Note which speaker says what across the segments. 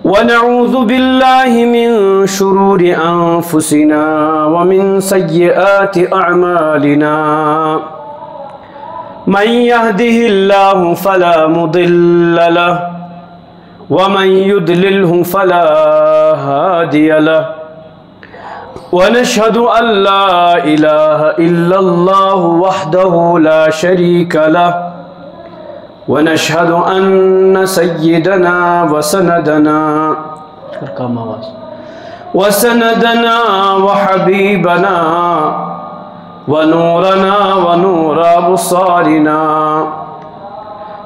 Speaker 1: ونعوذ بالله من شرور أنفسنا ومن سيئات أعمالنا من يهده الله فلا مضل له ومن يضلله فلا هادي له ونشهد أن لا إله إلا الله وحده لا شريك له ونشهد أن سيدنا وسندنا وحبيبنا ونورنا ونور أبصارنا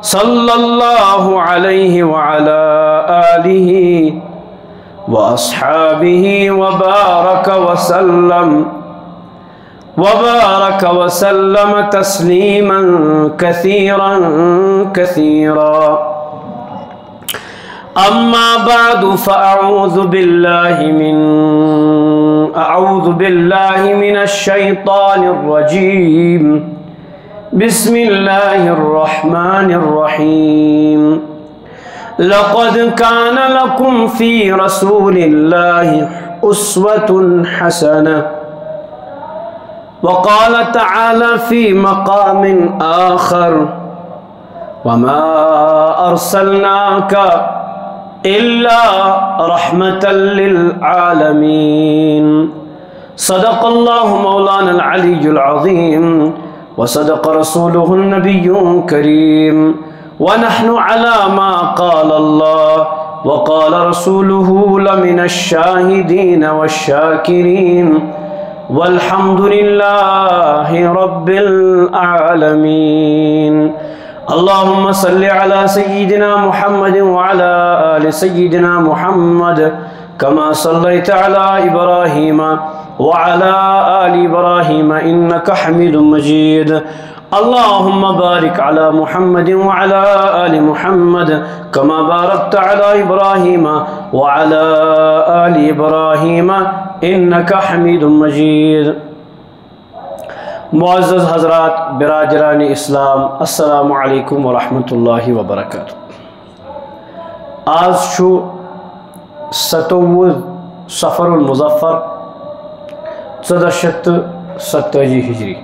Speaker 1: صلى الله عليه وعلى آله وأصحابه وبارك وسلم تسليما كثيرا كثيرا. أما بعد فأعوذ بالله من الشيطان الرجيم. بسم الله الرحمن الرحيم. لقد كان لكم في رسول الله أسوة حسنة. وقال تعالى في مقام آخر وما أرسلناك إلا رحمة للعالمين. صدق الله مولانا العلي العظيم وصدق رسوله النبي الكريم ونحن على ما قال الله وقال رسوله لمن الشاهدين والشاكرين والحمد لله رب العالمين. اللهم صل على سيدنا محمد وعلى آل سيدنا محمد كما صليت على إبراهيم وعلى آل إبراهيم إنك حميد مجيد. اللهم بارك على محمد وعلى آل محمد كما باركت على إبراهيم وعلى آل إبراهيم إنك حميد مجيد. معزز حضرات برادران اسلام، السلام علیکم ورحمۃ اللہ وبرکاتہ. آج چھو 27 صفر المظفر 1470 ہجری.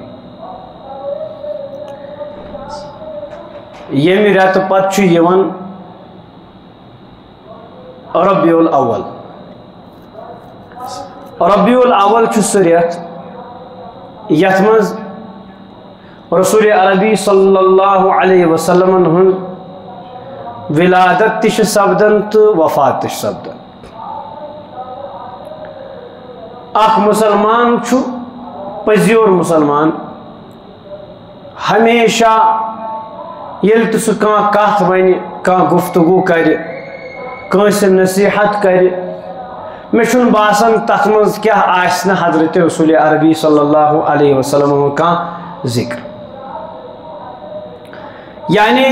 Speaker 1: یمی رات پت چھو یوان ربیع الاول. ربیع الاول چھو سریت یت مز رسول عربی صلی اللہ علیہ وسلم ہن ولادت تش سپدن تو وفات تش سپدن. اخ مسلمان چھو پزیور مسلمان ہمیشہ یل تو سہ کان کت ون کان گفتگو کر کنس نصیحت کر میں چھن باسان تک مز کیا آسنا حضرت رسول عربی صلی اللہ علیہ وسلم کا ذکر. یعنی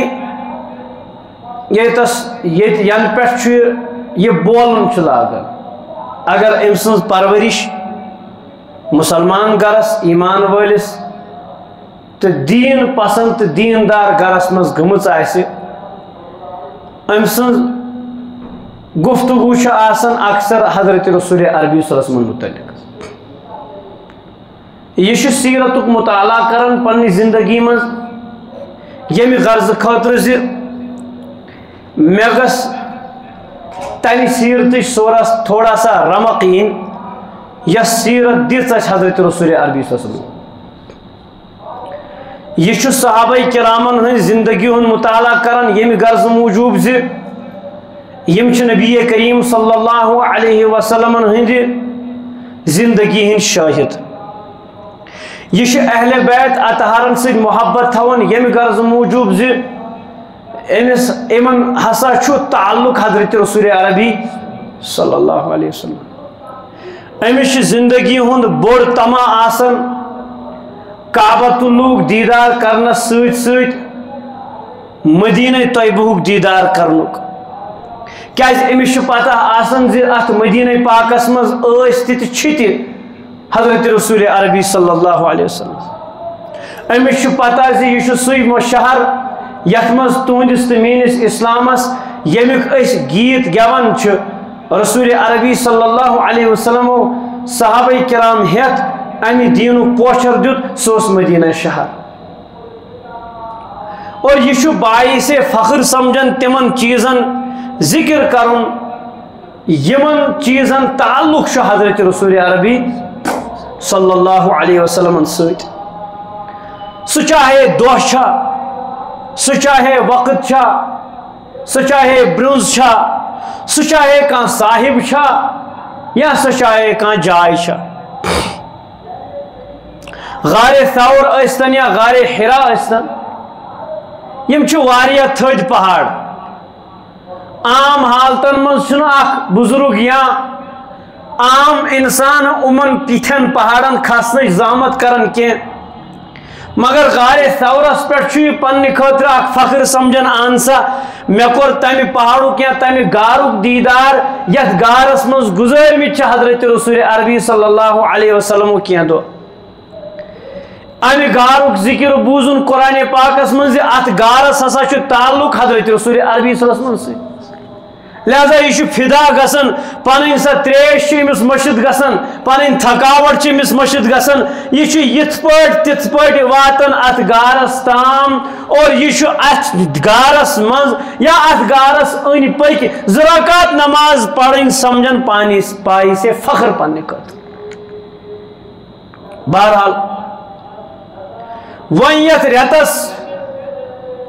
Speaker 1: ین پہ یہ بولن لاگان اگر ام سن پرورش مسلمان گرس ایمان ولس تو دین پسند تو دیندار گرس مز گمت ام سن گفتگو آسان اکثر حضرت رسول عربی صلی اللہ علیہ وسلم متعلق. یہ سیرت مطالعہ کرن پنی زندگی مز یمی غرض خاطر زی مے گس تمہ سیرت سورس تھوڑا سا رمق ین یس سیرت دِژ حضرت رسول عربی صلی اللہ علیہ وسلم. یہ صحابہ کرامن ہن زندگی ہن مطالعہ کرن یمی غرض موجوب زی یم نبی کریم صلی اللہ علیہ وسلم ہند زندگی ہند شاہد. یہ اہل بیت اطہارن سے محبت تھون یم غرض موجوب زی امن ہسا تعلق حضرت رسول عربی صلی اللہ علیہ وسلم. امس زندگی ہند بوڑ تما آسن کعبۃ اللہ دیدار کرنس ست ست مدینہ طیبہ دیدار کرنک. کیاز امس پتہ آسان زی ات مدینہ پاکس مز چھ حضرت رسول عربی صلی اللہ علیہ وسلم. امس پتہ زی یہ سی شہر یت مز تہندس تو میس اسلامس یمیک اس گیت گیون چھ رسول عربی صلی اللہ علیہ وسلم صحابہ کرام ہیت امی دین پوچھر دیت سوس مدینہ شہر اور یہ باعث فخر سمجھن تمن چیزن ذکر کرن یمن چیزن تعلق حضرت رسول عربی صلی اللہ علیہ وسلم ست سہ چاہے دہ چھا سہ چاہے وقت چھا سہ چاہے برنز چھا سہ چاہے کان صاحب چھا یا سہ چاہے کان جائے چھا غار ثور ائستن یا غار حرا ائستن یم چھ واریہ تھد پہاڑ عام حالتن من چھن اخ بزرگ یا عام انسان امن تیتھن پہاڑن کھسنچ زحمت کرن کی مگر غار ثورس پہ پنہ خاطر اخ فخر سمجھن آنسا مے کور تمہ پہاڑو کیا تمہ گارک دیدار یتھ گارس مز گزرمت حضرت رسول عربی صلی اللہ علیہ وسلم کی دو امہ گارک ذکر بوزن قرآن پاکس مز ات گارس ہسا تعلق حضرت رسول عربی صلی اللہ علیہ وسلم لہذا یہ فدا گسن پن سا تریش امس مشد گسن پن تھکاوٹ امس مشد گسن یہ یت تت پہ واتن ات گارس تام اور یہ ات گارس مز یا ات گارس ان پک زراکات نماز پڑھن سمجھن پانس پائی سے فخر پنہ خاطر بہرحال ون یت ریتس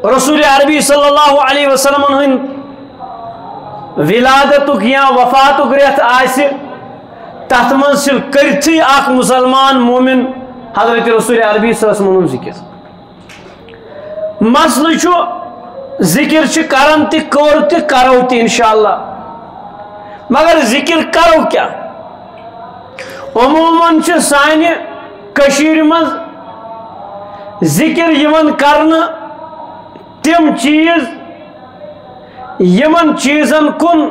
Speaker 1: رسول عربی صلی اللہ علیہ وسلم ہند ولادتک یا وفاتک ریت آس تت من کرتھی اخ مسلمان مومن حضرت رسول عربی صلی اللہ علیہ وسلم ذکر مسئلہ ذکر کرن تہ کور تہ کرو تہ انشاءاللہ مگر ذکر کرو کیا عموماً سانہ کشیر مز ذکر یمن کرن تم چیز یمن چیزن کن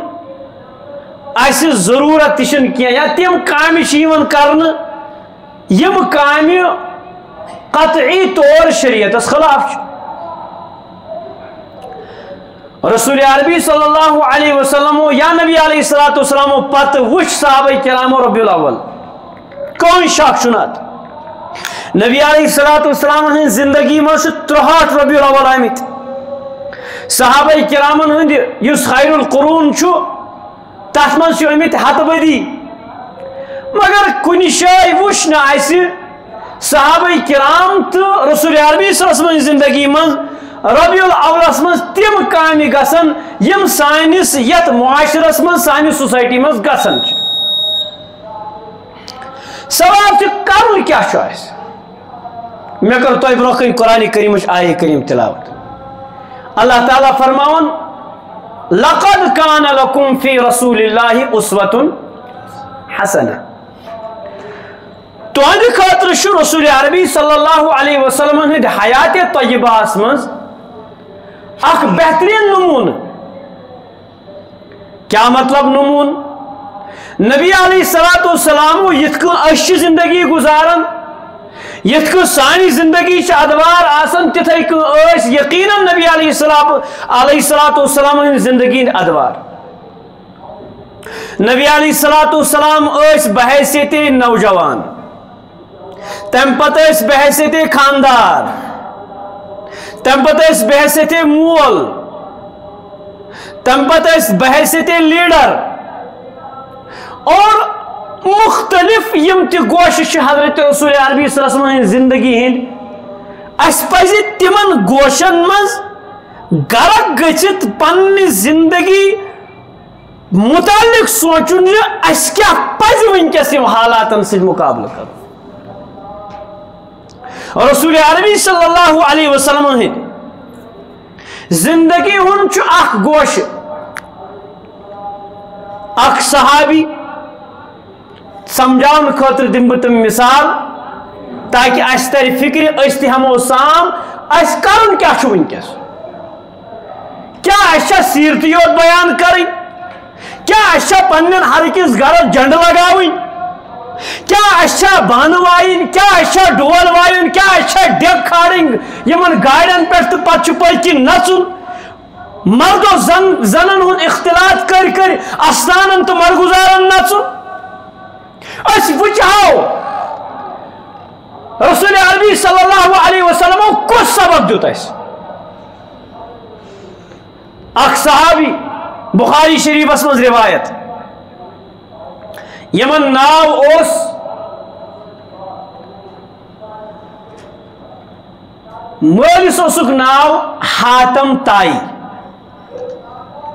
Speaker 1: اس ضرورت تشن کیا یا تم کامہ یمن کرن یم کامہ قطعی طور شریعتس خلاف رسول عربی صلی اللہ علیہ وسلم یا نبی علیہ الصلوۃ والسلام پتہ وچ صحابہ کرام ربیع الاول کون شک چھنات نبی علیہ الصلوۃ والسلام ہن زندگی مز 63 ربیع الاول آمت صحابہ کرامن ہند یس خیر القرون تر من آمت 100 بدی مگر کن جائے وچ نہ صحابہ کرام تو رسول عربی صلی اللہ علیہ وسلم زندگی من ربیع الاولس من تم کامہ گسن یم سانس یت معاشرس من سانہ سوسائٹی من گسن سوال کرن کیا مے کر تہ برو قرآن کریم آیہ کریم تلاوت اللہ تعالیٰ فرماون لقد کان لکم فی رسول اللہ اسوۃ حسنہ تہند خاطر رسول عربی صلی اللہ علیہ وسلم ہند حیات طیبہ مز اخ بہترین نمون کیا مطلب نمون نبی علیہ الصلوۃ والسلام یت کن زندگی گزارن یت کن سانی زندگی ادوار آسن تتھے کن یقیناً نبی علیہ الصلوۃ والسلام زندگی ادوار نبی علیہ الصلوۃ والسلام بحیثیت نوجوان تم پتہ بحیثیت خاندار تم پتہ بحیثیت مول تم پتہ بحیثیت لیڈر اور مختلف یم تہ گوشش حضرت رسول عربی صلی اللہ علیہ وسلم زندگی ہند اس پز تمن گوشن مز غرق گچت پنہ زندگی متعلق سوچن اس کیا پز ونکس یم حالاتن سے مقابلہ کر رسول عربی صلی اللہ علیہ وسلم ہند زندگی ہند اخ گوش اخ صحابی سمجھاؤن خاطر دم بہ تم مثال تاکہ اس تر فکر اس تہ ہمو سام اس کرن کیا ونکس کیا اس سیرت یوت بیان کریں کیا اس پنن ہر کس گھر جنڈ لگاویں کیا اس بان وائن کیا اس ڈول وائن کیا اس ڈیک کھاڑن یمن گاڑین پہ تو پتہ پٔکۍ کِنۍ نژُن مرد و زنن ہند اختلاط کر استانن تو مرگزارن نچن اس وچھو رسول عربی صلی اللہ علیہ وسلم کس سبب دیت اس اخ صحابی بخاری شریف مز روایت یمن ناو اوس مالس اوسک ناو حاتم تائی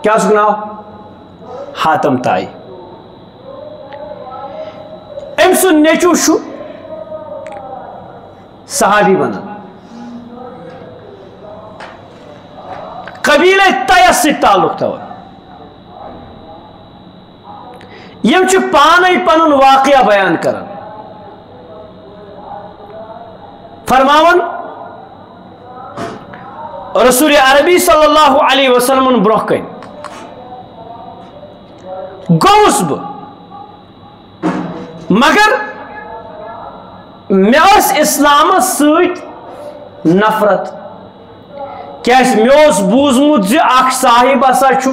Speaker 1: کیا اسک ناو حاتم تائی ام سن نیچو شو صحابی بنا قبیلہ تیس سے تعلق تھا یم چھ پانے پنن واقعہ بیان کرن فرماون رسول عربی صلی اللہ علیہ وسلم برہ کن گوس بہ مگر مس اسلام ست نفرت کیاز مس بوزمت زِ اخ صاحب ہسا چھُ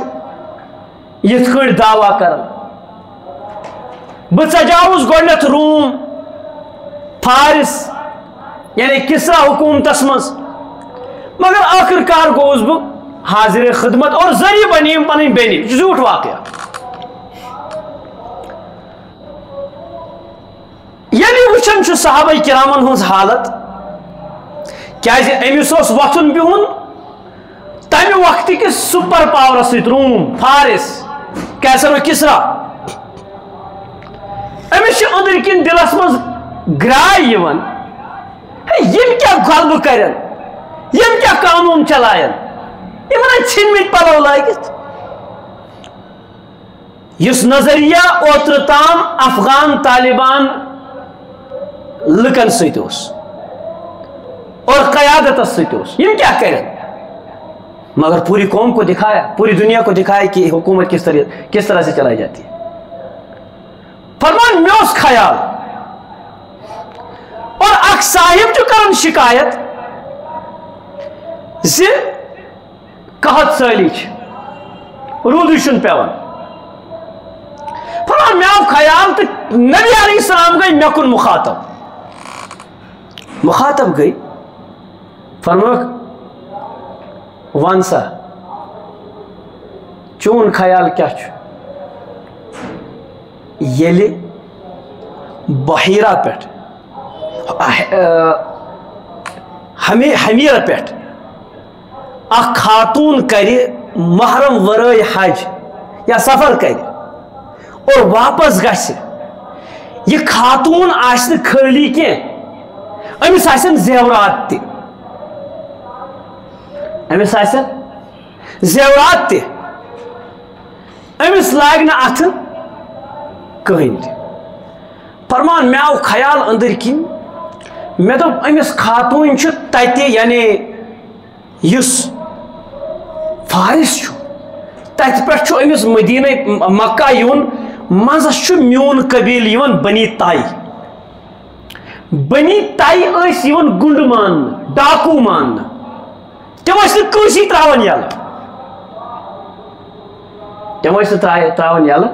Speaker 1: یتھ کٔنۍ دعویٰ کران بہ ژجاوُس گۄڈنیتھ روم فارس یعنی کسرا حکومتس مز مگر آخر کار گوس بہ حاضر خدمت اور ذریعہ بنیم پنن بیٚنہِ جھوٹ واقعہ یعنی وچھن چھُ صحابہ کرامن ہنز حالت کیازِ أمِس اوس وۄتھُن بِہُن تمہِ وقتہٕ کِس سپر پاورس سۭتۍ روم فارس کیسر و کسرا أمِس چھِ أنٛدرۍ کِنۍ دلس منٛز گراے یِوان یِم کیٛاہ غلبہٕ کرن یم کیا قانون چلائن یمن ژھنمٕتۍ پلو لٲگِتھ یُس نظریہ اوترٕ تام افغان طالبان لکن سۭتۍ اوس اور قیادتس سۭتۍ اوس یم کیا کرن مگر پوری قوم کو دکھایا پوری دنیا کو دکھایا کہ حکومت کس طرح سے چلائی جاتی ہے فرمان میں اس خیال اور اخ صاحب جو کرن شکایت زِ قحط سٲلی چھ روٗدٕے چھُنہٕ پیوان فرمان مےٚ آو خیال تہٕ نبی علیہ السلام گٔے مےٚ کُن مخاطب گٔے فرمٲوکھ وَن سا چون خیال کیٛاہ چھُ ییٚلہِ بحیرہ پٮ۪ٹھ حمیرہ پٮ۪ٹھ اخ خاتون کرِ محرم ورٲے حج یا سفر کرِ اور واپس گژھِ یہ خاتون آسہِ نہٕ خٲلی کینٛہہ أمِس آسن زیورات تہِ أمِس آسن زیورات تہِ أمِس لاگہِ نہٕ اَتھٕ کٕہٕنۍ تہِ فرمان مےٚ آو خیال أنٛدٕرۍ کِنۍ مےٚ دوٚپ أمِس خاتوٗن چھُ تَتہِ یعنی یُس فارس چھُ تَتہِ پٮ۪ٹھ چھُ أمِس مدیٖنہ مکہ یُن منٛزس چھُ میون قبیٖل یِوان بنی تائی بنی تائی ٲسۍ یِوان گُنڈٕ ماننہٕ ڈاکوٗ ماننہٕ تِم ٲسۍ نہٕ کٲنٛسی ترٛاوان یَلہٕ تِم ٲسۍ نہٕ ترٛاوان یَلہٕ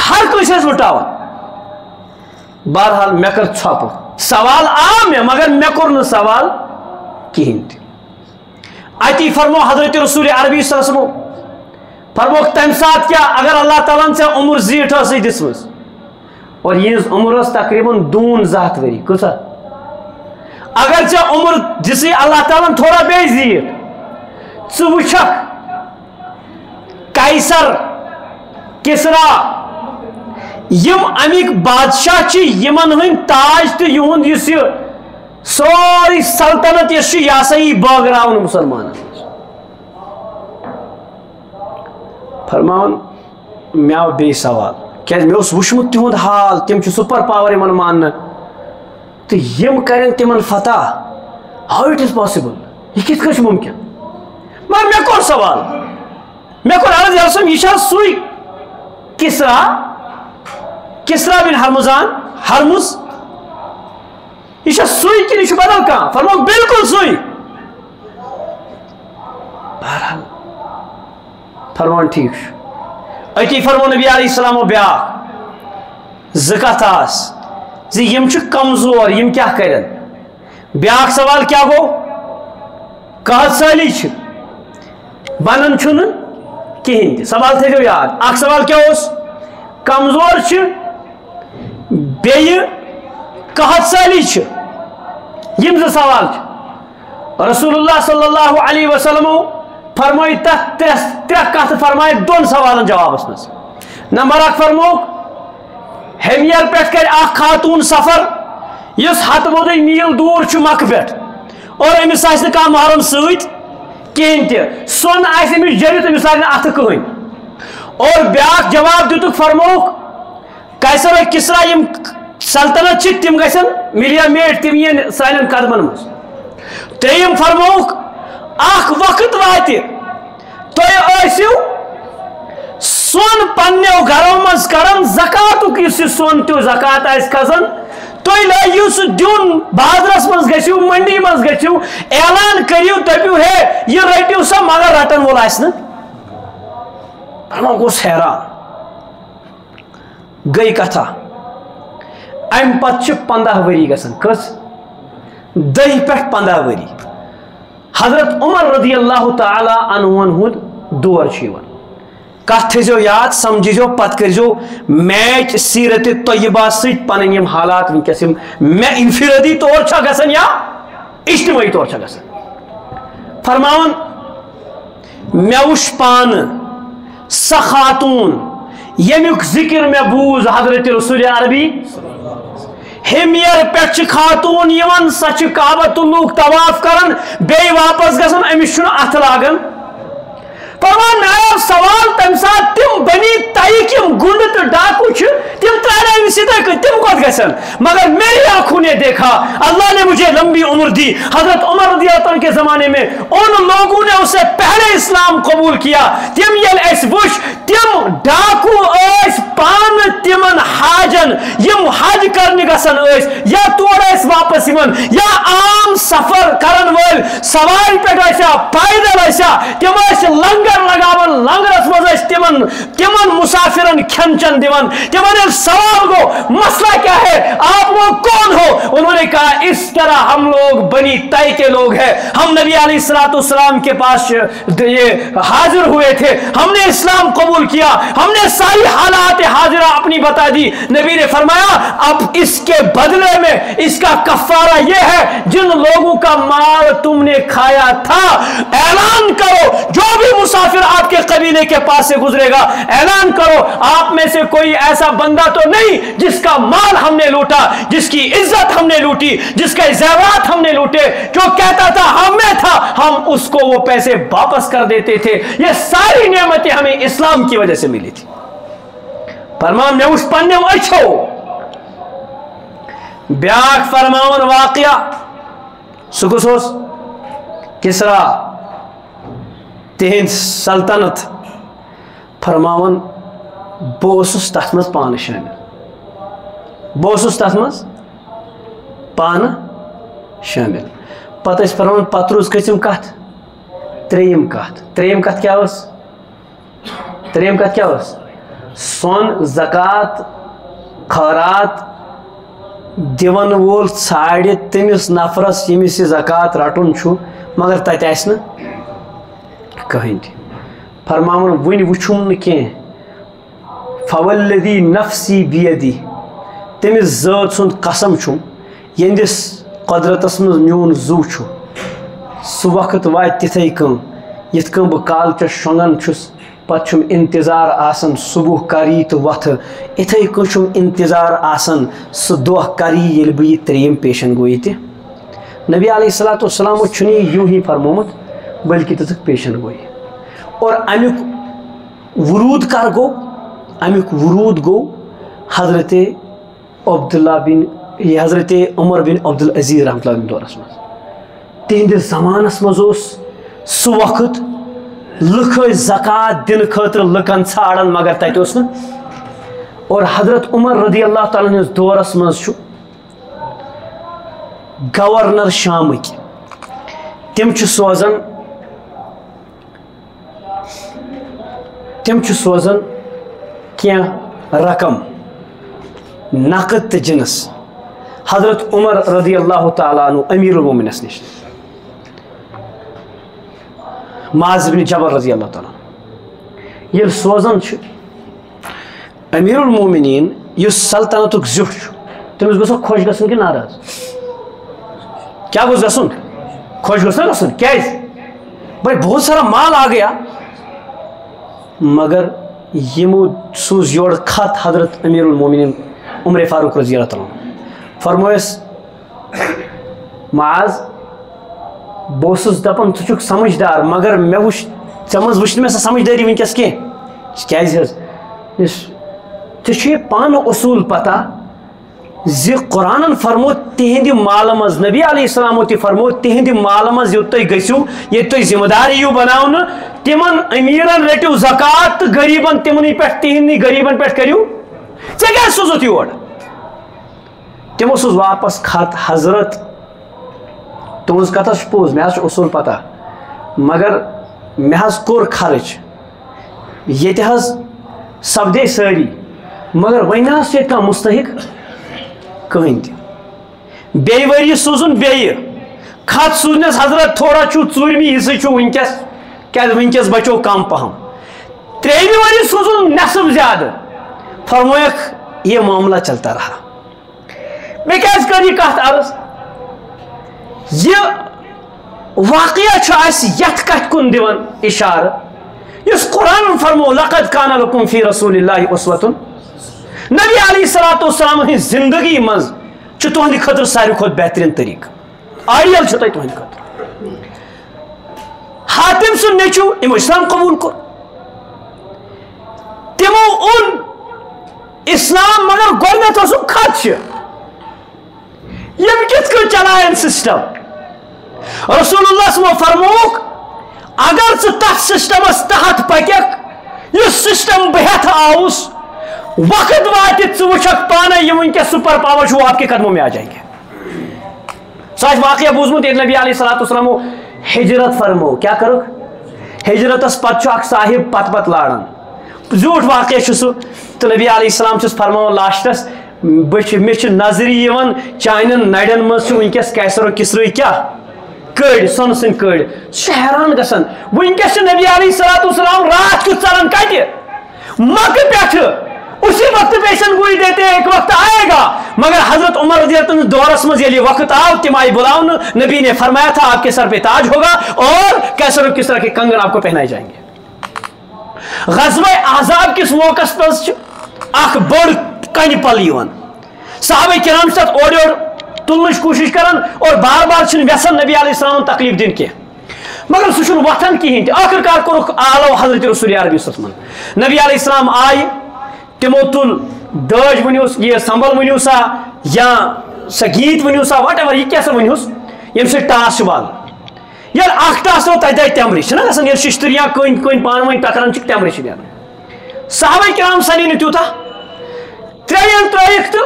Speaker 1: ہر کٲنٛسہِ ٲسۍ لُٹاوان بہرحال مےٚ کٔر ژھۄپہٕ سوال آو مےٚ مگر مےٚ کوٚر نہٕ سوال کِہیٖنۍ تہِ اتی فرمو حضرت رسول عربی صلی اللہ علیہ وسلم فرموکھ تمہِ ساتہٕ کیٛاہ اگر اللہ تعالیٰ ہن ژےٚ عمر زیٖٹھ ٲسٕے دِژمٕژ اور یِہٕنٛز عمر ٲس تقریٖباً دوٗن 2 ہَتھ ؤری کۭژاہ اگر ژےٚ عمر دِژٕے اللہ تعالیٰ ہن تھوڑا بیٚیہِ زیٖٹھ ژٕ وٕچھکھ قیصر کسرا یم امِکۍ بادشاہ چھِ یِمن ہٕنٛدۍ تاج تہٕ یِہُنٛد یُس یہِ سورُے سلطنت یۄس چھِ یہِ ہسا یی بٲگراونہٕ مُسلمانن فرماوان مےٚ آو بیٚیہِ سوال کیازِ مےٚ اوس وٕچھمُت تِہُنٛد حال تِم چھِ سُپر پاور یِوان ماننہٕ تہٕ یِم کرن تِمن فتح ہاو اٹ از پاسبل یہِ کِتھ کٔنۍ چھُ مُمکِن مگر مےٚ کوٚر سوال مےٚ کوٚر عرض یا رسول یہِ چھا سُے کسرا بن ہرمز یہ چھا سُے کِنہٕ یہِ چھُ بدل کانٛہہ فرموکھ بالکل سُے بہرحال فرمان ٹھیک اتی فرمو نبی علیہ السلام و بیا زکات آس زی یم چھ کمزور یم کیا کرن بیاکھ سوال کیا گو قحط سالی چھ بنن چھن کہین تہ سوال تھیو یاد اخ سوال کیا اس کمزور چھ بیہ قحط سالی چھ یم ز سوال چھ رسول اللہ صلی اللہ علیہ وسلم فرمائی تک ترے کت فرمائی دون سوالن جوابس مز نمبر اخ فرمو ہمیر پہ کر اخ خاتون سفر اس ہت بودی میل دور چھ مکہ پہ اور امس آس نہ کانٛہہ محرم ست کہین تہ سون آس امس جرت امس آس نہ اتھ کہین اور بیاکھ جواب دتک فرموک قیصر و کسرا یم سلطنت چھ تم گژھن ملیا میٹ تم ین سانن قدمن مز تریم فرموک اخ وقت واتہ تُہۍ ٲسِو سون پننیو گھرو مز کران زکاتُک یُس یہِ سون تیو زکات آسہِ کھسان تُہۍ لٲگِو سُہ دیُن بازرس مز گٔژھِو منڈی مز گٔژھِو اعلان کٔرِو دٔپِو ہے یہِ رٔٹِو سا مگر رٹن وول آسہِ نہٕ فرمان گوٚژھ حیران گٔے کتھا امہِ پتہٕ چھِ 15 ؤری گژھان کٔژ 10 پٮ۪ٹھ 15 ؤری حضرت عمر رضی اللہ تعالی عنہن ہند دور کت تھو یاد سمجھو پتہ کرزو میچ سیرت طیبہ ست پن یم حالات ونکس میں انفرادی طور چھا گژھان یا اجتماعی طور چھا گژھان فرماون مے وش پان سہ خاتون یمیک ذکر میں بوز حضرت رسول عربی ہمیر پہ خاتون یوان سہ کعبۃ اللہ طواف کران بی واپس گژھان امس چھُنہٕ اتھ لاگان فرمان میں آیا سوال تم ساتھ تم بنی تائک یم گنڈ تو ڈاکو تم ترائے امس اتھے تم کت گژھن مگر میری آنکھوں نے دیکھا اللہ نے مجھے لمبی عمر دی حضرت عمر رضی اللہ عنہ کے زمانے میں ان لوگوں نے اسے پہلے اسلام قبول کیا تم یل اس وش تم ڈاکو اس پان تمن حاجن یم حج کرنے گژھن اس یا تور اس واپس یمن یا عام سفر کرن ول سواری پہ آسیا پیدل آسیا تم اس لنگر لگاون لنگرس مز تمن مسافرن کھین چن دیون تمن سوال گو مسئلہ کیا ہے آپ وہ کون ہو انہوں نے کہا اس طرح ہم لوگ بنی طے کے لوگ ہیں ہم نبی علیہ الصلوۃ والسلام کے پاس یہ حاضر ہوئے تھے ہم نے اسلام قبول کیا ہم نے ساری حالات حاضرہ اپنی بتا دی نبی نے فرمایا اب اس کے بدلے میں اس کا کفارہ یہ ہے جن لوگوں کا مال تم نے کھایا تھا اعلان کرو جو بھی مسافر آپ کے قبیلے کے پاس سے گزرے گا اعلان کرو آپ میں سے کوئی ایسا بندہ تو نہیں جس کا مال ہم نے لوٹا جس کی عزت ہم نے لوٹی جس کے زیورات ہم نے لوٹے جو کہتا تھا ہم میں تھا ہم اس کو وہ پیسے واپس کر دیتے تھے یہ ساری نعمتیں ہمیں اسلام کی وجہ سے ملی تھی فرمان میں اس پنے اچھو بیاک فرمان واقعہ سکسوس کسرا تہند سلطنت فرماون بوسس تس مز پان شامل بوسس تس مز پان شامل پتہ فرمان پتہ روز کھسم کت تریم کت کیا اس تریم کت کیا اس سون زکات خیرات دیون وول ژھانڈِ تمس نفرس یمس یہ زکات رٹن چھُ مگر تتہِ آسہِ نہٕ کٕہٕنۍ تہِ فرماون وٕنہِ وٕچھُم نہٕ کینٛہہ فوالذی نفسی بیدی تمس ذات سُنٛد قسم چھُم یہندس قدرتس منٛز میون زُو چھُ سُہ وقت واتہِ تِتھٕے کٔنۍ یِتھ کٔنۍ بہٕ کالچس شۄنٛگان چھُس پتہٕ چھُم انتظار آسان صبح کری تہٕ وۄتھٕ اِتھٕے کٔنۍ چھُم انتظار آسان سُہ دۄہ کری ییٚلہِ بہٕ یہِ ترٛیٚیِم پیشن گویی تہِ نبی علیہ الصلوۃ والسلام چھُنہٕ یہِ یوٗں ہی فرمومُت بلکہ دِژٕکھ پیشن گویی اور امیُک ورود کر گوٚو امیُک ورود گوٚو حضرت حضرت عمر بن عبدالعزیز رحمۃ اللہ علیہ دورس منٛز تہنٛدِس زمانس منٛز اوس سُہ وقت لُکھ ٲسۍ زکات دِنہٕ خٲطرٕ لُکن ژھانڈان مگر تتہِ اوس نہٕ اور حضرت عمر رضی اللہ تعالیٰ ہنٛدِس دورس منٛز چھُ گورنر شامٕکۍ تِم چھِ سوزان تم سوزان کی رقم نقد تو جنس حضرت عمر رضی اللہ تعالیٰ عنہ امیر المومنس نش معاذ بن جبل رضی اللہ تعالیٰ یہ سوزان امیر المومنین اس سلطنت زیٹھ تمس گوس خوش گھن کہ ناراض کیا گوس گھن خوش گوس نا گھن کیاز بھائی بہت سارا مال آ گیا مگر یمو سوز یور خط حضرت امیر المومنین عمر فاروق رضی اللہ تعالیٰ فرمویس معاذ بہس دپان ژٕ چھُکھ سمجھدار مگر مےٚ وٕچھ ژےٚ منٛز وٕچھ نہٕ مےٚ سۄ سمجھدٲری وٕنکٮ۪س کینٛہہ کیازِ حظ ژےٚ چھُے پانہٕ اصوٗل پتہ زِ قرآنن فرمو تِہنٛدِ مالہٕ منٛز نبی علیہ السلامو تہِ فرمو تِہنٛدِ مالہٕ منٛز یوٚت تُہۍ گٔژھِو ییٚتہِ تُہۍ ذمہٕ دار یِیِو بناونہٕ تِمن امیٖرن رٔٹِو زکات تہٕ غریٖبن تِمنٕے پٮ۪ٹھ تِہنٛدنٕے غریٖبن پٮ۪ٹھ کٔرِو ژےٚ کیازِ سوٗزُتھ یور تِمو سوٗز واپس خط حضرت تُہنٛز کتھ حظ چھِ پوٚز مےٚ حظ چھُ اصوٗل پتہ مگر مےٚ حظ کوٚر خرٕچ ییٚتہِ حظ سپدے سٲری مگر وۄنۍ حظ چھُ ییٚتہِ کانٛہہ مستحق کٕہٕنۍ تہِ بیٚیہِ ؤرۍ یہِ سوٗزُن بیٚیہِ خط سوٗزنس حضرت تھوڑا چھُو ژوٗرمہِ حصہٕ چھُ وٕنکٮ۪س کیازِ وٕنکٮ۪س بچو کم پہم ترٛیٚیمہِ ؤری سوٗزُن نٮ۪صٕف زیادٕ فرمویکھ یہ معاملہ چلتا رہا مےٚ کیازِ کٔر یہِ کتھ عرض یہ واقعہ چھُ اَسہِ یتھ کتھِ کُن دِوان اِشارٕ یُس قرآن فرمو لقد کان لکم فی رسول اللہ اسوۃ نبی علیہ الصلوۃ والسلام ہٕنٛز زندگی منٛز چھُ تُہنٛدِ خٲطرٕ ساروی کھۄتہٕ بہتریٖن طریٖقہٕ آیڈیل چھُ تۄہہِ تُہنٛدِ خٲطرٕ حاتم سُنٛد نیٚچوٗ یِمو اسلام قبوٗل کوٚر تِمو اوٚن اسلام مگر گۄڈنٮ۪تھ اوسُکھ خدشہِ یِم کِتھ کٔنۍ چلاین سسٹم رسول اللہ صلی فرموک اگر ژٕ تتھ سسٹمس تحت پککھ یُس سسٹم بہٕ ہٮ۪تھ آوُس وقت واتہِ ژٕ وٕچھکھ پانے یہِ وٕنکٮ۪س سپر پاور چھُ وہ آپ کے قدموں میں آ جائیں گے سُہ آسہِ واقعہ بوٗزمُت ییٚلہِ نبی علیہ الصلوۃ والسلامو ہجرت فرمو کیٛاہ کٔرٕکھ ہجرتس پتہٕ چھُ اکھ صاحب پتہٕ پتہٕ لاران زیوٗٹھ واقعہ چھُ سُہ تہٕ نبی علیہ السلام چھُس فرماوان لاسٹس مےٚ چھِ نظرِ یِوان چانٮ۪ن نرٮ۪ن منٛز چھُ وٕنکٮ۪س کیسرو کِسرٕے کیٛاہ کٔڑۍ سۄنہٕ سٕنٛدۍ کٔڑۍ سُہ چھُ حیران گژھان وٕنکٮ۪س چھُ نبی علیہ الصلوۃ والسلام رات کیُتھ ژلان کتہِ مکہٕ پٮ۪ٹھٕ اسی وقت پیشن گوئی دیتے ہیں ایک وقت آئے گا مگر حضرت عمر رضی اللہ عنہ دورس میں یہ وقت آؤ تم آئی بلاؤ نبی نے فرمایا تھا آپ کے سر پہ تاج ہوگا اور کیسر و کس طرح کے کنگن آپ کو پہنائے جائیں گے غزوہ احزاب کس موقع پر اخ بڑ کن پل یوان صحابہ کرام ساتھ اور تلنچ کوشش کرن اور بار بار چھن ویسن نبی علیہ السلام تکلیف دن کی مگر سہ چھن وتھان کہین تہ آخر کار کورک آلو حضرت رسول عربی صلی اللہ علیہ وسلم نبی علیہ السلام آئی تمو تل داج ونیوس یہ سنبل ونیو سا یا سا گیت ونیو سا واٹ ایور یہ کیسا ونیوس یم سے ٹاس وال یل اخ ٹاس نو تہ دے تمری چھنا گسن یل ششتریاں کین کین پان ون ٹکران چھ تمری چھ دین صحابہ کرام سنی نہ تیوتا ترین ترایک تو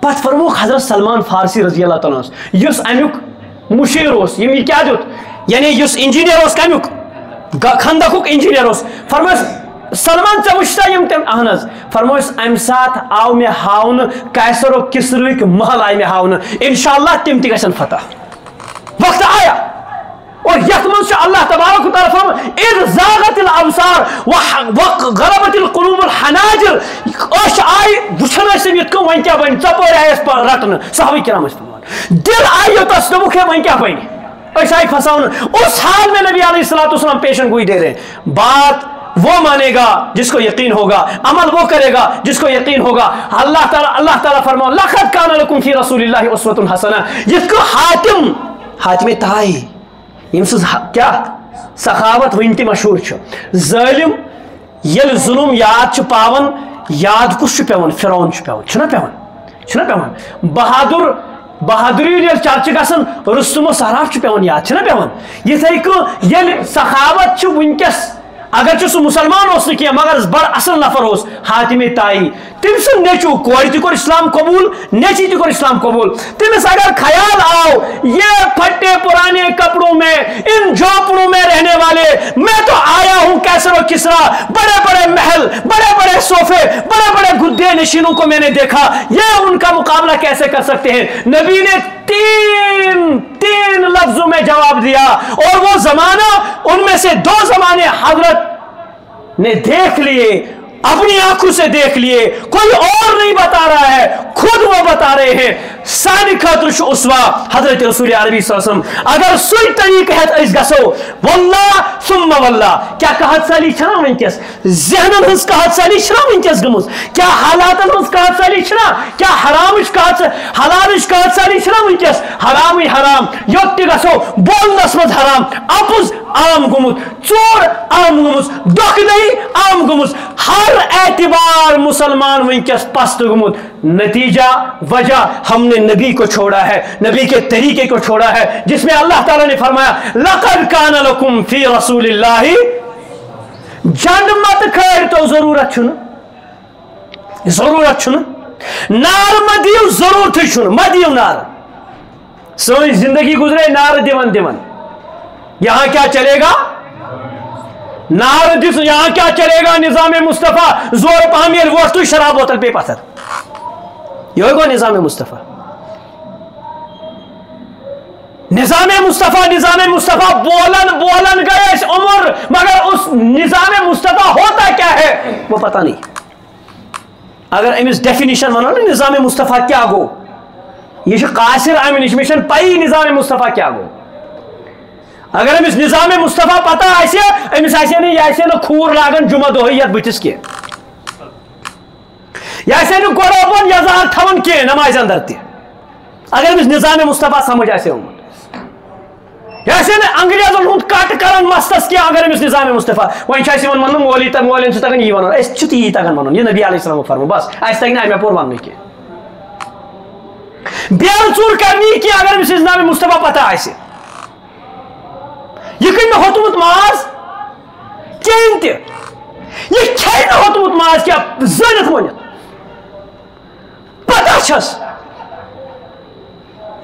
Speaker 1: پت فرمو حضرت سلمان فارسی رضی اللہ تعالی عنہ یس امیک مشیر اوس یم کیا دیت یعنی یس انجینئر اوس کمیک خندقک انجینئر اوس فرماس سلمان ژے وٕچھتا یم تم اہن حظ فرمویس امہ سات آو مے ہاون کیسر و کسرک محل آئی مے ہاون انشاءاللہ تم تہ گژھن فتح وقت آیا اور یتھ منٛز اللہ تبارک و تعالیٰ فرمان اذ زاغت الابصار وغلبت القلوب الحناجر أچھ آئی وٕچھان ٲسۍ یِتھ کٔنۍ وۄنۍ کیٛاہ بنہِ ژۄپٲرۍ آیس رٹنہٕ صحابہ کرام ٲسۍ فرمان دل آئی یوتس دوٚپُکھ ہے وۄنۍ کیٛاہ بنہِ أسۍ آئی پھساونہٕ اس حال میں نبی علیہ الصلوۃ والسلام پیشن گوئی دے رہے بات وہ مانے گا جس کو یقین ہوگا عمل وہ کرے گا جس کو یقین ہوگا اللہ تعالیٰ فرماؤ لقد کان لکم فی رسول اللہ اسوۃ حسنہ جس کو حاتم طائی یم سز کیا سخاوت ون تہ مشہور ظالم یل ظلم یاد پاون یاد کس پیوان فرعون پیوان بہادری یل چرچہ گژھان رستم و سہراف پیوان یاد پیوان یتھے کہ یل سخاوت ونکس اگر سہ مسلمان کی مگر بڑ اصل نفر حاتم تائی تم سن نیچو کور تہ کور اسلام قبول نیچی تہ کور اسلام قبول تمس اگر خیال آؤ یہ پھٹے پرانے کپڑوں میں ان جھونپڑوں میں رہنے والے میں تو آیا ہوں کیسر و کسرا بڑے بڑے محل بڑے بڑے صوفے بڑے بڑے گدے نشینوں کو میں نے دیکھا یہ ان کا مقابلہ کیسے کر سکتے ہیں نبی نے تین لفظوں میں جواب دیا اور وہ زمانہ ان میں سے 2 زمانے حضرت نے دیکھ لیے اپنی آنکھوں سے دیکھ لیے کوئی اور نہیں بتا رہا ہے خود وہ بتا رہے ہیں سانی خاطر اسوا حضرت رسول عربی صلی اللہ علیہ وسلم اگر سوئی طریق ہے اس گسو واللہ ثم واللہ کیا کہت سالی چھنا ونکس ذہنن ہنس کہت سالی چھنا ونکس گمس کیا حالاتن ہنس کہت سالی چھنا کیا حرامش کہت حلالش کہت سالی چھنا ونکس حرامی حرام یوت تی گسو بولنس مز حرام اپز عام گمت چور عام گمس دکھدئی عام گمس ہر اعتبار مسلمان ونکس پست گمت نتیجہ وجہ ہم نے نبی کو چھوڑا ہے نبی کے طریقے کو چھوڑا ہے جس میں اللہ تعالیٰ نے فرمایا لقد کان لکم فی رسول اللہ جنڈ مت کھڑ تو ضرورت چھن نار مدیو ضرورت چھن مدیو نار سوئی زندگی گزرے نار دیون یہاں کیا چلے گا نار دس یہاں کیا چلے گا نظام مصطفیٰ زور پامیل ووٹ تو شراب بوتل پہ پتھر یہ گو نظام مصطفیٰ نظام مصطفیٰ بولن گئے عمر مگر اس نظام مصطفیٰ ہوتا کیا ہے وہ پتہ نہیں اگر امس ڈیفینیشن ونو نا نظام مصطفیٰ کیا گو یہ قاصر امن نش پی نظام مصطفیٰ کیا گو اگر امس نظام مصطفیٰ پتہ امس یہ کھور لاگن جمعہ دہ یت بتس کی یہ گوڑوپن یزار تھون کی نماز اندر تہ اگر امس نظام مصطفیٰ سمجھ آمت یہ انگریزن ہند کٹ کران مستس کی اگر امس نظام مصطفیٰ ون ون مولین تگان یہ ون تی تگان ون یہ نبی علیہ السلام فرمو بس اس تگہ امہ پور ون کی بیل ژور کرنی کی اگر امس نظام مصطفیٰ پتہ آ یہ کن ہوتمت ماز کہین تہ یہ کھے ہوتمت ماز کیا زنت ونت پتہ چھس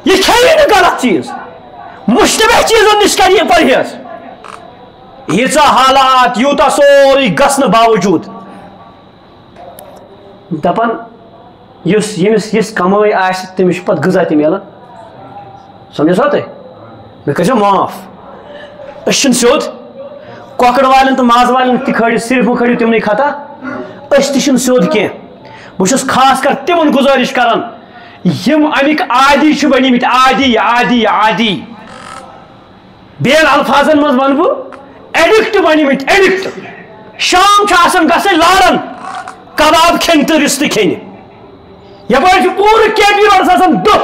Speaker 1: یہ کھے غلط چیز مشتبہ چیزن نش کر یہ پرہیز ییژا حالات یوتا سوری گژھنہٕ باوجود دپان یس کمٲے آسہِ تٔمِس چھُ پتہٕ غذا تہِ میلان سمجھو تُہۍ مےٚ کٔرزیٚو معاف أسۍ چھِنہٕ سیوٚد کۄکر والٮ۪ن تہٕ ماز والٮ۪ن تہِ کھٲڑِو صرف مہٕ کھٲڑِو تِمنٕے خطا أسۍ تہِ چھِنہٕ سیوٚد کینٛہہ بہٕ چھُس خاص کر تِمن گُزٲرِش کران یِم امیِکۍ عادی چھِ بنیمٕتۍ عادی بیٚیَن الفاظن منٛز ونہٕ بہٕ ایڈکٹ بنیمٕتۍ ایڈکٹ شام چھُ آسان گژھٕنۍ لاران کباب کھیٚنہِ تہٕ رِستہٕ کھیٚنہِ یپٲرۍ چھُ پوٗرٕ کے پی روڈس آسان دۄہ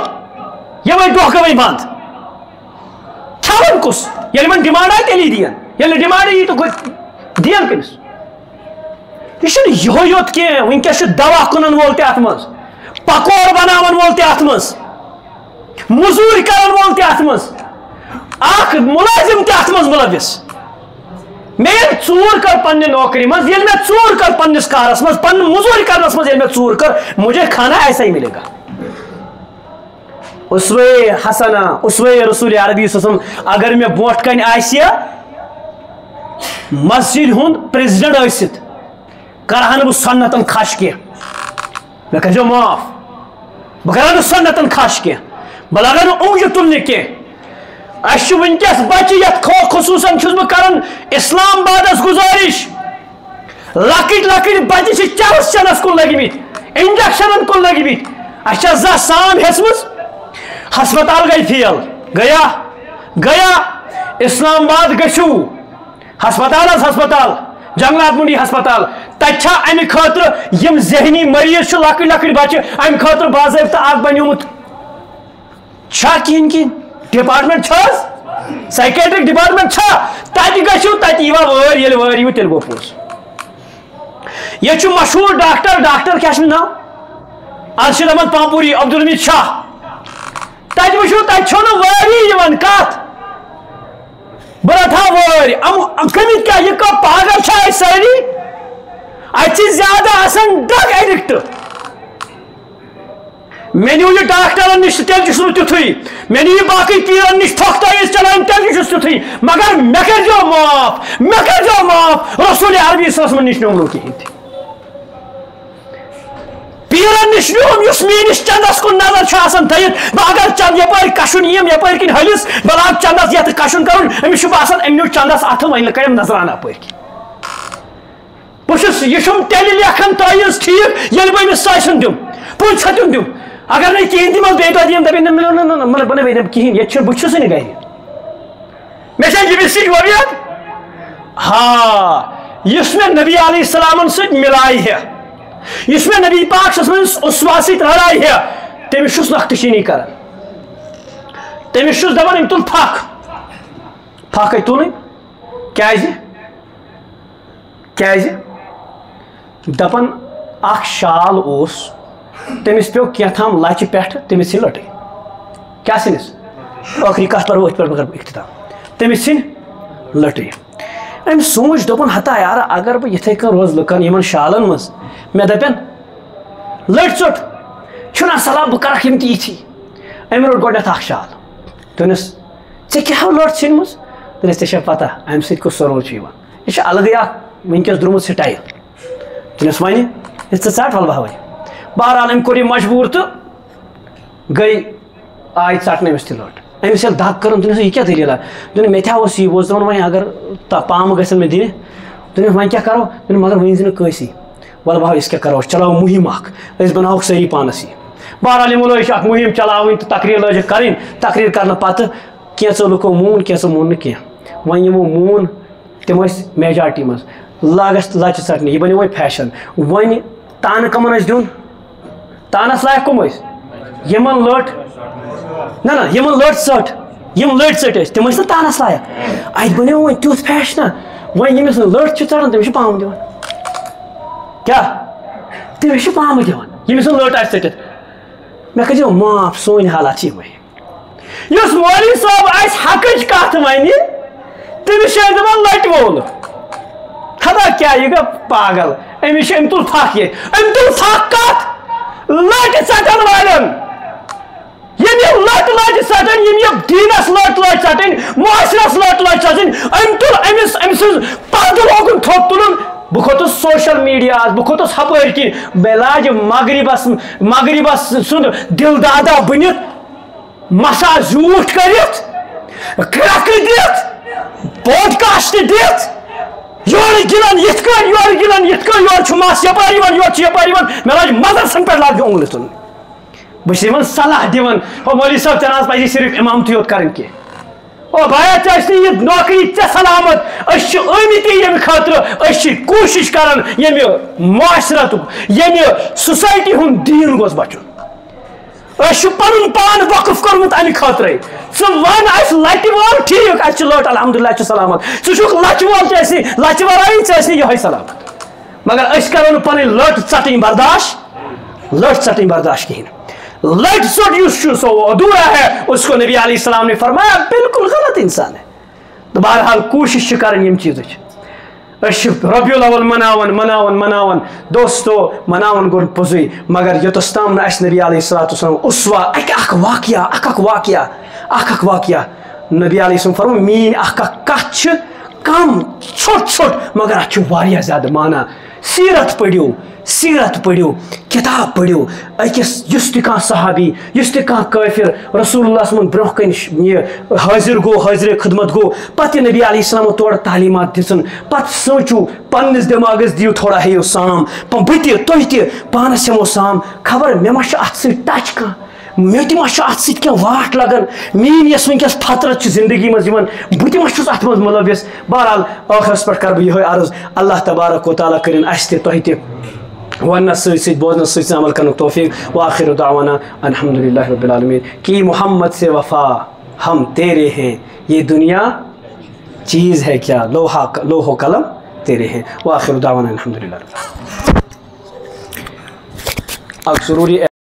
Speaker 1: یِمے دۄہ گٔمٕتۍ بنٛد کھٮ۪وان کُس ییٚلہِ یِمن ڈِمانڈ آے تیٚلی دِین ییٚلہِ نہٕ ڈِمانڈ یی تہٕ دِین کٔمِس یہ چھُنہٕ یِہوے یوت کینٛہہ وٕنکٮ۪س چھُ دوا کٕنن وول تہِ اتھ منٛز پکوڑ بناون وول تہِ اتھ منٛز موٚزوٗرۍ کرن وول تہِ اتھ منٛز اکھ مُلٲزِم تہِ اتھ منٛز مُلوث مےٚ ییٚلہِ ژوٗر کٔر پننہِ نوکری منٛز ییٚلہِ مےٚ ژوٗر کٔر پننِس کارس منٛز پننہِ موٚزوٗرۍ کرنس منٛز ییٚلہِ مےٚ ژوٗر کٔر مجھے کھانا ایسا ہی ملے گا اسوے حسنہ اسوے رسول عربی صلی اللہ علیہ وسلم اگر مےٚ برونٛٹھ کنہِ آسہِ مسجد ہُنٛد پریزیڈنٹ ٲسِتھ کرہا نہٕ بہٕ سنتن خش کینٛہہ مےٚ کٔرزیٚو معاف بہٕ کرہا نہٕ سنتن خش کینٛہہ بہٕ لاگہا نہٕ اوٚنٛگجہِ تُلنہِ کینٛہہ اَسہِ چھُ وٕنکٮ۪س بچہِ یتھ خصوٗصن چھُس بہٕ کران اسلام آبادس گُزٲرِش لۄکٕٹۍ لۄکٕٹۍ بچہِ چھِ چرس چنس کُن لٔگمٕتۍ انجکشنن کُن لٔگمٕتۍ اَسہِ چھا زانٛہہ سام ہیٚژمٕژ ہسپتال گئی فیل گیا اسلام آباد گژھِو ہسپتال جنگلات منڈی ہسپتال تتہِ چھا امہِ خٲطرٕ یِم ذہنی مریض چھِ لۄکٕٹۍ لۄکٕٹۍ بچہِ امہِ خٲطرٕ باضٲبطہٕ اکھ بنیومُت چھا کِہیٖنۍ ڈپارٹمنٹ چھس سائکیٹرک ڈپارٹمنٹ چھا تتہِ گژھِو تتہِ ییٖوا وٲرۍ ییٚلہِ وٲرۍ ییٖوٕ تیٚلہِ گوٚو پوٚز ییٚتہِ چھُ مشہوٗر ڈاکٹر کیاہ چھُ ناو ارشد احمد پامپوری عبدالحمید شاہ تتہِ وٕچھِو تتہِ چھو نہٕ وٲری یِوان کتھ بڑا تھا واری کمی کیا یہ کا پاگل چھائے ساری اچھی زیادہ آسان ڈرگ ایڈکٹ میں نے یہ ڈاکٹر نش تیل چھ تھی میں نے یہ باقی پیرن نش تھوکتا چلان تیل چھ تھی مگر مے کر معاف رسول عربی صلی اللہ علیہ وسلم نش نمو کہین تھی پیرن نش نم اس میس چندس کن نظر آسان تھت بہ اگر چند یپر کشن یم یپر کن ہلس بلاگ چندس یت کشن کرن امس باسان ام چندس اتھ وین کرم نظرانہ اپر بہس یہ تیل لیکھان تعویذ ٹھیک یل بہ امس ساسن دم پوچھ ختم دم اگر نہیں کہین تھی مل بیٹا دیم دپین مطلب بنا بیٹا کہین یہ بچس نا گھر مے یہ سی ہاں اس میں نبی علیہ السلام ست ملائی ہے اس میں نبی پاک اسوا ست لڑائی ہے تمس نختشینی کران تمس دپان ام تل پھکھ تلن کیازِ دپان اخ شال اوس تمس پیو کیتھام لچہ پہ تمس سن لٹے کیا سنس ٲخری کتھ پر اتھ پہ اختتام تمس سن لٹے ام سوچ دپان ہتا یار اگر بہ یتھے کن روز لکن یمن شالن مز مے دپن لٹ ژوٹ چھنا صلاح بہ کرکھ یم تیتھی ام روٹ گۄڈنیتھ اکھ شال دونس ژے کیاہ لٹ ژھنۍ مٕژ دونس ژےٚ چھےٚ پتہ امہِ سۭتۍ کُس سرور چھُ یِوان یہِ چھُ الگٕے اکھ وٕنکیٚس درٛامُت سٹایل دونس وۄنۍ ژٕ ژٹ ول بہ ہاوے بہرحال ام کوٚر یہِ مجبوٗر تہٕ گٔے آے ژٹنہٕ أمِس تہِ لٹ أمِس ییٚلہِ دگ کٔرٕن دوٚپنس یہِ کیٛاہ دٔلیٖلا دوٚپُن مےٚ تہِ آوُس یی بہٕ اوسُس دپان وۄنۍ اگر پامہٕ گژھن مےٚ دِنہِ دوٚپنس وۄنۍ کیٛاہ کرو دوٚپُن مگر ؤنۍ زِ نہٕ کٲنٛسی ول بہ أسۍ کیٛاہ کرو أسۍ چلاوو مُہِم اکھ أسۍ بناووکھ سٲری پانس یہِ بہرحال یِمو لٲج اکھ مُہِم چلاوٕنۍ تہٕ تقریٖر لٲجکھ کرٕنۍ تقریٖر کرنہٕ پتہٕ کینٛژو لُکو مون کینٛژو مون نہٕ کینٛہہ وۄنۍ یِمو مون تِم ٲسۍ میجارٹی منٛز لاگس لچہِ ژٹنہِ یہِ بنیو وۄنۍ فیشن وۄنۍ تانہٕ کمن ٲسۍ دیُن تانس لایق کم ٲسۍ یِمن لٔٹ نہ یِمن لٔٹ ژٹ یم لٔٹۍ ژٔٹۍ ٲسۍ تِم ٲسۍ نہٕ تانس لایق اتہِ بنیو وۄنۍ تیُتھ فیشنا وۄنۍ ییٚمِس نہٕ لٔٹ چھِ ژٹان تٔمِس چھِ پام دِوان کیٛاہ تٔمِس چھِ پامہٕ دِوان ییٚمِس نہٕ لٔٹ آسہِ ژٔٹِتھ مےٚ کٔرۍزیو معاف سٲنۍ حالات چھِ یِمے یُس مولوی صٲب آسہِ حقٕچ کتھ ونہِ تٔمِس چھِ أسۍ دپان لٹہِ وول خبر کیٛاہ یہِ گوٚو پاگل أمِس چھِ أمۍ تُل پھکھ ییٚتہِ أمۍ تُل پھکھ کتھ لٹہِ ژٹن والٮ۪ن یم یہ لٹ لٹ ژٹن یم یہ دینس لٹ لٹ ژٹن معاشرس لٹ لٹ ژٹن ام تل امس ام سن پردٕ لوگُن تھوٚد تُلُن بہٕ کھوٚتُس سوشل میڈیاہس بہٕ کھوٚتُس ہپٲرۍ کِنۍ مےٚ لاجہِ مغربس سُنٛد دل دادا بٔنِتھ مسا زیوٗٹھ کٔرِتھ کرٛٮ۪کہٕ دِتھ پوڈکاسٹ دِتھ یورٕ گِنٛدان یِتھ کٔنۍ یورٕ گِنٛدان یِتھ کٔنۍ یورٕ چھُ مس یپٲرۍ یِوان یورٕ چھُ یپٲرۍ یِوان مےٚ لاجہِ مدرسن پٮ۪ٹھ لاجہِ اونٛگلہٕ تُلٕنۍ بہٕ چھُس یِمن صلاح دِوان ہو مولوی صٲب ژےٚ نہ حظ پزی صرف امامتٕے یوت کرٕنۍ کینٛہہ او بھیا ژےٚ ٲسۍ نہٕ یہِ نوکری ژےٚ سلامت أسۍ چھِ آمٕتی ییٚمہِ خٲطرٕ أسۍ چھِ کوٗشِش کران ییٚمہِ معاشرتُک ییٚمہِ سوسایٹی ہُنٛد دیٖن گوٚژھ بچُن أسۍ چھِ پنُن پان وقف کوٚرمُت امہِ خٲطرَے ژٕ وَن اَسہِ لٹہِ وول ٹھیٖک اَسہِ چھِ لٔٹ الحمدُاللہ اَسہِ چھِ سلامت ژٕ چھُکھ لچہِ وول ژےٚ ٲسۍ نہٕ لچہِ ورٲیی ژےٚ ٲسۍ نہٕ یِہوٚے سلامت مگر أسۍ کرو نہٕ پنٕنۍ لٔٹ ژٹٕنۍ برداشت کِہیٖنۍ لٹ ژوٹ یُس چھُ سو ادھورا ہے اس کو نبی علیہ السلام نے فرمایا بالکل غلط انسان ہے تو بہرحال کوشش چھِ کرٕنۍ یِم چیٖزٕچ أسۍ چھِ ربیع الاول مناوان دوستو مناوان گوٚو پوٚزُے مگر یوٚتَس تام نہٕ اَسہِ نبی علیہ الصلوۃ والسلام اسوا اکھ واقعہ نبی علیہ السلام فرمو میٛٲنۍ اکھ کتھ چھِ کم ژھوٚٹ مگر اتھ چھُ واریاہ زیادٕ معنی سیرت پٔرِو کِتاب پٔرِو أکِس یُس تہِ کانٛہہ صحابی یُس تہِ کانٛہہ کٲفِر رسول اللہ صٲبن برونٛہہ کَنہِ یہِ حٲضِر گوٚو حٲضرِ خدمت گوٚو پتہٕ یہِ نبی علیہ السلامو تورٕ تعلیٖمات دِژٕن پتہٕ سونٛچِو پننِس دٮ۪ماغس دِیِو تھوڑا ہیٚیِو سام بہٕ تہِ تُہۍ تہِ پانس ہٮ۪مو سام خبر مےٚ ما چھُ اتھ سۭتۍ ٹچ کانٛہہ مےٚ تہِ ما چھُ اتھ سۭتۍ کینٛہہ واٹھ لگان میٛٲنۍ یۄس وٕنکیٚس فطرت چھِ زندگی منٛز یِوان بہٕ تہِ ما چھُس اتھ منٛز مُلوث بہرحال ٲخرس پٮ۪ٹھ کرٕ بہٕ یِہوے عرض اللہ تبارک وتعالیٰ کٔرِنۍ اَسہِ تہِ تۄہہِ تہِ وننس سۭتۍ سۭتۍ بوزنس سۭتۍ سۭتۍ عمل کرنُک توفیق وآخر دعوانا الحمدللہ رب العالمین کی محمد سے وفا ہم تیرے ہیں یہ دنیا چیز ہے کیا لوح و قلم تیرے ہیں وآخر دعوانا الحمدللہ رب العالمین ضروری